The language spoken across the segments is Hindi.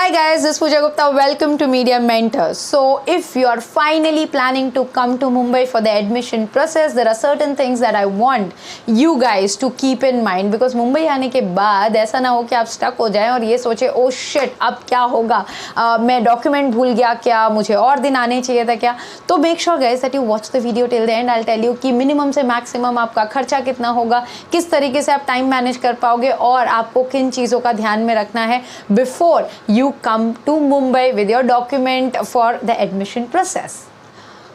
Hi guys, this is Pooja Gupta. Welcome to Media Mentors. So if you are finally planning to come to Mumbai for the admission process, there are certain things that I want you guys to keep in mind because Mumbai आने के बाद ऐसा ना हो कि आप स्टक हो जाएं और ये सोचे ओ शिट अब क्या होगा, मैं डॉक्यूमेंट भूल गया क्या, मुझे और दिन आने चाहिए था क्या. तो make sure guys that you watch the video till the end. I tell you कि मिनिमम से मैक्सिमम आपका खर्चा कितना होगा, किस तरीके से आप टाइम मैनेज कर पाओगे और आपको किन चीज़ों का ध्यान में रखना है before you come to Mumbai with your document for the admission process.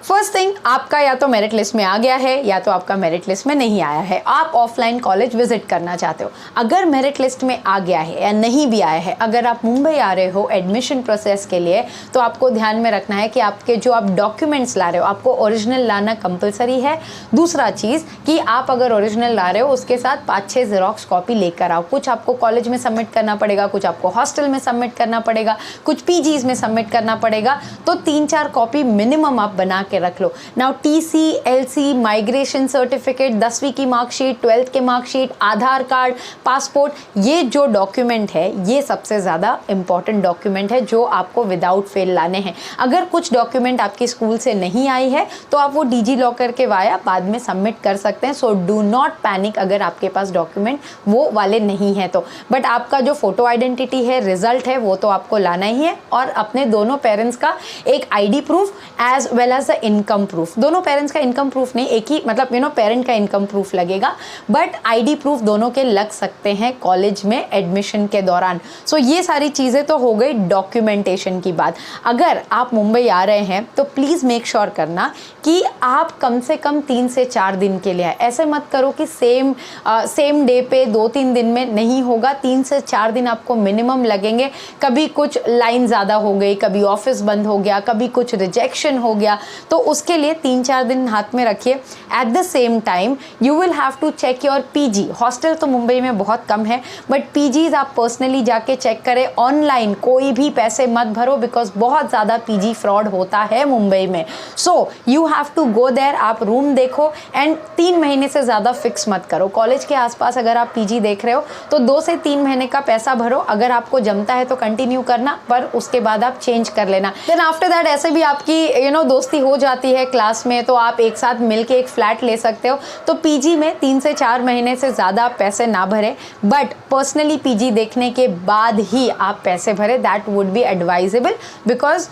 First thing, आपका या तो मेरिट लिस्ट में आ गया है या तो आपका मेरिट लिस्ट में नहीं आया है. आप ऑफलाइन कॉलेज विजिट करना चाहते हो. अगर मेरिट लिस्ट में आ गया है या नहीं भी आया है, अगर आप मुंबई आ रहे हो एडमिशन प्रोसेस के लिए, तो आपको ध्यान में रखना है कि आपके जो आप डॉक्यूमेंट्स ला रहे हो आपको ओरिजिनल लाना कंपलसरी है. दूसरा चीज़ कि आप अगर ओरिजिनल ला रहे हो उसके साथ 5-6 जेरोक्स कॉपी लेकर आओ. कुछ आपको कॉलेज में सबमिट करना पड़ेगा, कुछ आपको हॉस्टल में सबमिट करना पड़ेगा, कुछ पीजीज में सबमिट करना पड़ेगा. तो 3-4 कॉपी मिनिमम आप बना के रख लो. Now TC, LC, migration certificate, 10वीं की मार्कशीट, 12th के मार्कशीट, आधार कार्ड, पासपोर्ट, ये जो डॉक्यूमेंट है ये सबसे ज़्यादा इंपॉर्टेंट डॉक्यूमेंट है जो आपको विदाउट फेल लाने हैं. अगर कुछ डॉक्यूमेंट आपकी स्कूल से नहीं आई है तो आप वो डीजी लॉकर के वाया बाद में सबमिट कर सकते हैं. सो डू नॉट पैनिक अगर आपके पास डॉक्यूमेंट वो वाले नहीं है तो. बट आपका जो फोटो आइडेंटिटी है, रिजल्ट है, वो तो आपको लाना ही है. और अपने दोनों पेरेंट्स का एक ID proof as well as the income proof. दोनों पेरेंट्स का इनकम प्रूफ नहीं, एक ही मतलब पेरेंट का इनकम प्रूफ लगेगा, बट आईडी प्रूफ दोनों के लग सकते हैं कॉलेज में एडमिशन के दौरान. सो ये सारी चीज़ें तो हो गई डॉक्यूमेंटेशन की बात. अगर आप मुंबई आ रहे हैं तो प्लीज़ मेक श्योर करना कि आप कम से कम 3 से 4 दिन के लिए आए. ऐसे मत करो कि सेम डे पे 2-3 दिन में नहीं होगा. 3 से 4 दिन आपको मिनिमम लगेंगे. कभी कुछ लाइन ज़्यादा हो गई, कभी ऑफिस बंद हो गया, कभी कुछ रिजेक्शन हो गया, तो उसके लिए 3-4 दिन हाथ में रखिए. At the same time you will have to check your PG. Hostel तो मुंबई में बहुत कम है, बट पीजीज आप पर्सनली जाके चेक करें. ऑनलाइन कोई भी पैसे मत भरो बिकॉज बहुत ज़्यादा पीजी फ्रॉड होता है मुंबई में. So you have to go there. आप रूम देखो एंड 3 महीने से ज़्यादा फिक्स मत करो. कॉलेज के आसपास अगर आप पीजी देख रहे हो तो 2 से 3 महीने का पैसा भरो. अगर आपको जमता है तो कंटिन्यू करना, पर उसके बाद आप चेंज कर लेना. देन आफ्टर दैट ऐसे भी आपकी दोस्ती हो जाती है क्लास में, तो आप एक साथ मिलके एक फ्लैट ले सकते हो. तो पीजी में 3 से 4 महीने से ज़्यादा पैसे ना भरें, बट पर्सनली पीजी देखने के बाद ही आप पैसे भरें. That would be advisable because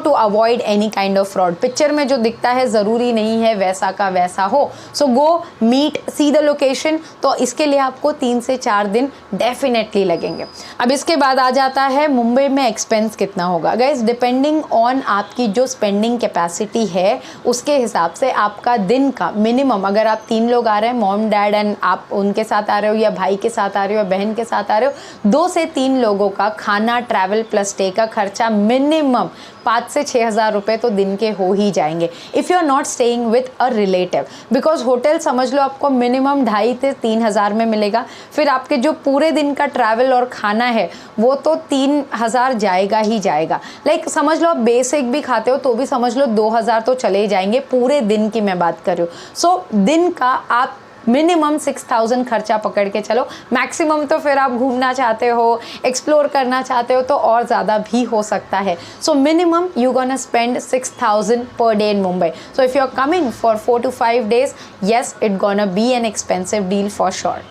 to avoid any kind of fraud. Picture में जो दिखता है ज़रूरी नहीं है वैसा का वैसा हो. So go meet, see the location. तो इसके लिए आपको 3 से 4 दिन डेफिनेटली लगेंगे. अब इसके बाद आ जाता है मुंबई में एक्सपेंस कितना होगा. गाइज डिपेंडिंग ऑन आपकी जो स्पेंडिंग कैपेसिटी है उसके हिसाब से आपका दिन का मिनिमम, अगर आप 3 लोग आ रहे हैं, मॉम डैड एंड आप उनके साथ आ रहे हो या भाई के साथ आ रहे हो या बहन के साथ आ रहे हो, 2 से 3 लोगों का खाना, ट्रैवल प्लस स्टे का खर्चा मिनिमम 5 से 6 हज़ार रुपये तो दिन के हो ही जाएंगे. If you are not staying with a relative, because hotel समझ लो आपको मिनिमम 2,500 से 3 हज़ार में मिलेगा. फिर आपके जो पूरे दिन का ट्रैवल और खाना है वो तो 3 हज़ार जाएगा ही जाएगा. लाइक समझ लो आप बेसिक भी खाते हो तो भी समझ लो 2 हज़ार तो चले ही जाएंगे. पूरे दिन की मैं बात कर रही हूँ. सो दिन का आप मिनिमम 6,000 खर्चा पकड़ के चलो. मैक्सिमम तो फिर आप घूमना चाहते हो, एक्सप्लोर करना चाहते हो तो और ज़्यादा भी हो सकता है. So minimum you gonna spend 6,000 per day in Mumbai. So if you are coming for 4 to 5 days, yes, it gonna be an expensive deal for sure.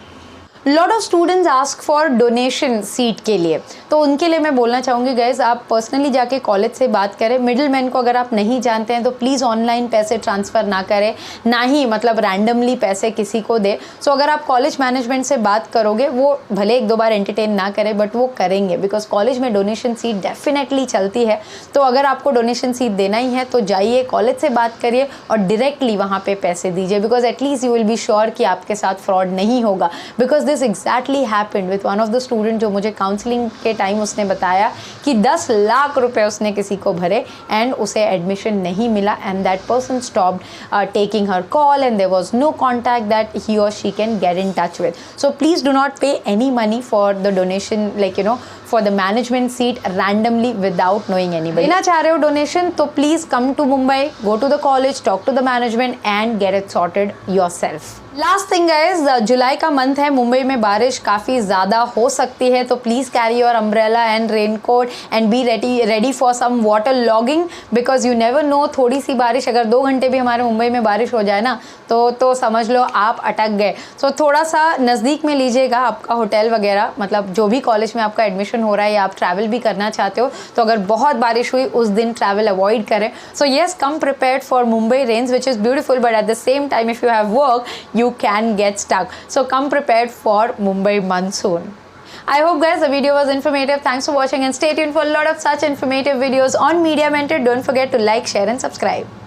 Lot of students ask for donation seat के लिए. तो उनके लिए मैं बोलना चाहूँगी गाइज आप पर्सनली जाके कॉलेज से बात करें. मिडिल मैन को अगर आप नहीं जानते हैं तो प्लीज़ ऑनलाइन पैसे ट्रांसफ़र ना करें, ना ही मतलब रैंडमली पैसे किसी को दे. सो अगर आप कॉलेज मैनेजमेंट से बात करोगे वो भले 1-2 बार एंटरटेन ना करें बट वो करेंगे बिकॉज कॉलेज में डोनेशन सीट डेफिनेटली चलती है. तो अगर आपको डोनेशन सीट देना ही है तो जाइए कॉलेज से बात करिए और डायरेक्टली वहाँ पर पैसे दीजिए because at least you will be sure कि आपके साथ फ्रॉड नहीं होगा. Because exactly happened with one of the student जो मुझे काउंसलिंग के टाइम उसने बताया कि 10 लाख रुपए उसने किसी को भरे एंड उसे एडमिशन नहीं मिला and that person stopped taking her call and there was no contact that he और she can get in touch with. So please do not pay any money for the donation for the management seat randomly without knowing anybody. देना चाह रहे हो donation तो please come to Mumbai, go to the college, talk to the management and get it sorted yourself. Last thing guys, जुलाई का मंथ है, मुंबई में बारिश काफ़ी ज़्यादा हो सकती है, तो please carry your umbrella and raincoat and be ready for some water logging, because you never know, थोड़ी सी बारिश अगर 2 घंटे भी हमारे मुंबई में बारिश हो जाए ना तो समझ लो आप अटक गए. सो थोड़ा सा नज़दीक में लीजिएगा आपका होटल वगैरह, मतलब जो भी कॉलेज में आपका एडमिशन हो रहा है या आप ट्रैवल भी करना चाहते हो, तो अगर बहुत बारिश हुई उस दिन ट्रैवल अवॉइड करें. So yes, come prepared for Mumbai rains which is beautiful, but at the same time if you have work you can get stuck. So come prepared for Mumbai monsoon. I hope guys the video was informative. Thanks for watching and stay tuned for a lot of such informative videos on Media Mentor. Don't forget to like, share and subscribe.